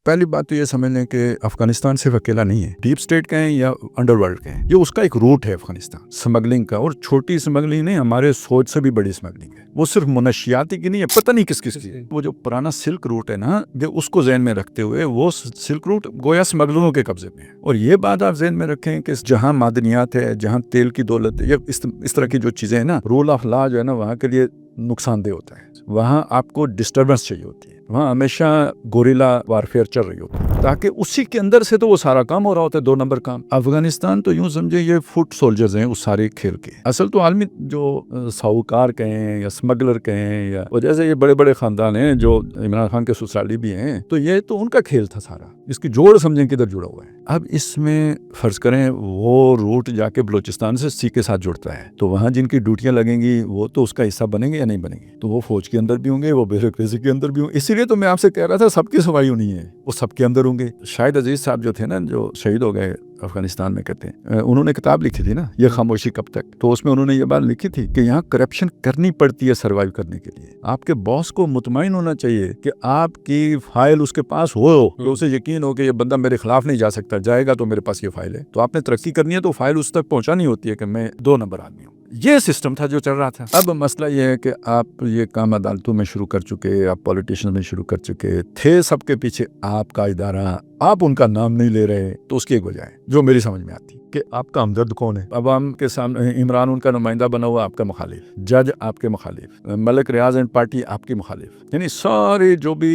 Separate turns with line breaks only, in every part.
پہلی بات تو یہ سمجھ لیں کہ افغانستان صرف اکیلا نہیں ہے، ڈیپ اسٹیٹ کا ہے یا انڈر ورلڈ کا ہے، یہ اس کا ایک روٹ ہے افغانستان سمگلنگ کا، اور چھوٹی سمگلنگ نہیں، ہمارے سوچ سے بھی بڑی سمگلنگ ہے، وہ صرف منشیاتی کی نہیں ہے، پتہ نہیں کس کی ہے۔ وہ جو پرانا سلک روٹ ہے نا، اس کو ذہن میں رکھتے ہوئے وہ سلک روٹ گویا سمگلروں کے قبضے میں ہے، اور یہ بات آپ ذہن میں رکھیں کہ جہاں معدنیات ہے، جہاں تیل کی دولت ہے، یا اس طرح کی جو چیزیں ہیں نا، رول آف لا جو ہے نا وہاں کے لیے نقصان دہ ہوتا ہے، وہاں آپ کو ڈسٹربنس چاہیے ہوتی ہے، وہاں ہمیشہ گوریلا وارفیئر چل رہی ہوتی ہے، تاکہ اسی کے اندر سے تو وہ سارا کام ہو رہا ہوتا ہے، 2 نمبر کام۔ افغانستان تو یوں سمجھے یہ فٹ سولجرز ہیں اس سارے کھیل کے، اصل تو عالمی جو ساہوکار کہیں یا سمگلر کہیں، یا جیسے یہ بڑے بڑے خاندان ہیں جو عمران خان کے سسرالی بھی ہیں، تو یہ تو ان کا کھیل تھا سارا، اس کی جوڑ سمجھیں کدھر جڑا ہوا ہے۔ اب اس میں فرض کریں وہ روٹ جا کے بلوچستان سے سی کے ساتھ جڑتا ہے، تو وہاں جن کی ڈیوٹیاں لگیں گی وہ تو اس کا حصہ بنیں گے یا نہیں بنیں گے، تو وہ فوج کے اندر بھی ہوں گے، وہ بیوروکریسی کے اندر بھی ہوں گے، اسی لیے تو میں آپ سے کہہ رہا تھا سب کی صفائی ہونی ہے، وہ سب کے اندر ہوں گے۔ شاہد عزیز صاحب جو تھے نا، جو شہید ہو گئے افغانستان میں، کہتے ہیں انہوں نے کتاب لکھی تھی نا، یہ خاموشی کب تک، تو اس میں انہوں نے یہ بات لکھی تھی کہ یہاں کرپشن کرنی پڑتی ہے سروائیو کرنے کے لیے، آپ کے باس کو مطمئن ہونا چاہیے کہ آپ کی فائل اس کے پاس ہو، کہ اسے یقین ہو کہ یہ بندہ میرے خلاف نہیں جا سکتا، جائے گا تو میرے پاس یہ فائل ہے، تو آپ نے ترقی کرنی ہے تو فائل اس تک پہنچانی ہوتی ہے کہ میں 2 نمبر آدمی ہوں۔ یہ سسٹم تھا جو چل رہا تھا۔ اب مسئلہ یہ ہے کہ آپ یہ کام عدالتوں میں شروع کر چکے، آپ پولیٹیشن میں شروع کر چکے تھے، سب کے پیچھے آپ کا ادارہ، آپ ان کا نام نہیں لے رہے، تو اس کی ایک وجہ ہے جو میری سمجھ میں آتی کہ آپ کا ہمدرد کون ہے۔ عوام کے سامنے عمران ان کا نمائندہ بنا ہوا، آپ کا مخالف، جج آپ کے مخالف، ملک ریاض اینڈ پارٹی آپ کی مخالف، یعنی سارے جو بھی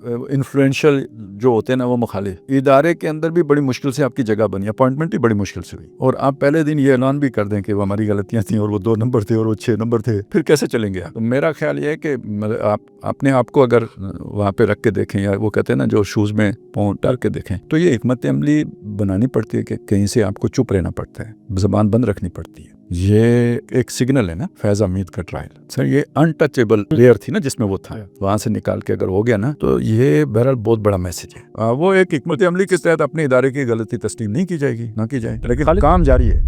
انفلوئنشل جو ہوتے ہیں نا وہ مخالف، ادارے کے اندر بھی بڑی مشکل سے آپ کی جگہ بنی، اپوائنٹمنٹ بھی بڑی مشکل سے ہوئی، اور آپ پہلے دن یہ اعلان بھی کر دیں کہ وہ ہماری غلطیاں تھیں اور وہ 2 نمبر تھے اور وہ 6 نمبر تھے، پھر کیسے چلیں گے آپ؟ تو میرا خیال یہ ہے کہ آپ اپنے آپ کو اگر وہاں پہ رکھ کے دیکھیں، یا وہ کہتے ہیں نا جو شوز میں پاؤں ڈال کے دیکھیں، تو یہ حکمت عملی بنانی پڑتی ہے کہ کہیں سے آپ کو چپ رہنا پڑتا ہے، زبان بند رکھنی پڑتی ہے۔ یہ ایک سگنل ہے نا فیض حمید کا ٹرائل، سر یہ انٹچیبل لیئر تھی نا جس میں وہ تھا، وہاں سے نکال کے اگر ہو گیا نا تو یہ بہرحال بہت بڑا میسج ہے۔ وہ ایک حکمت عملی کے تحت اپنے ادارے کی غلطی تسلیم نہیں کی جائے گی، نہ کی جائے، لیکن کام جاری ہے۔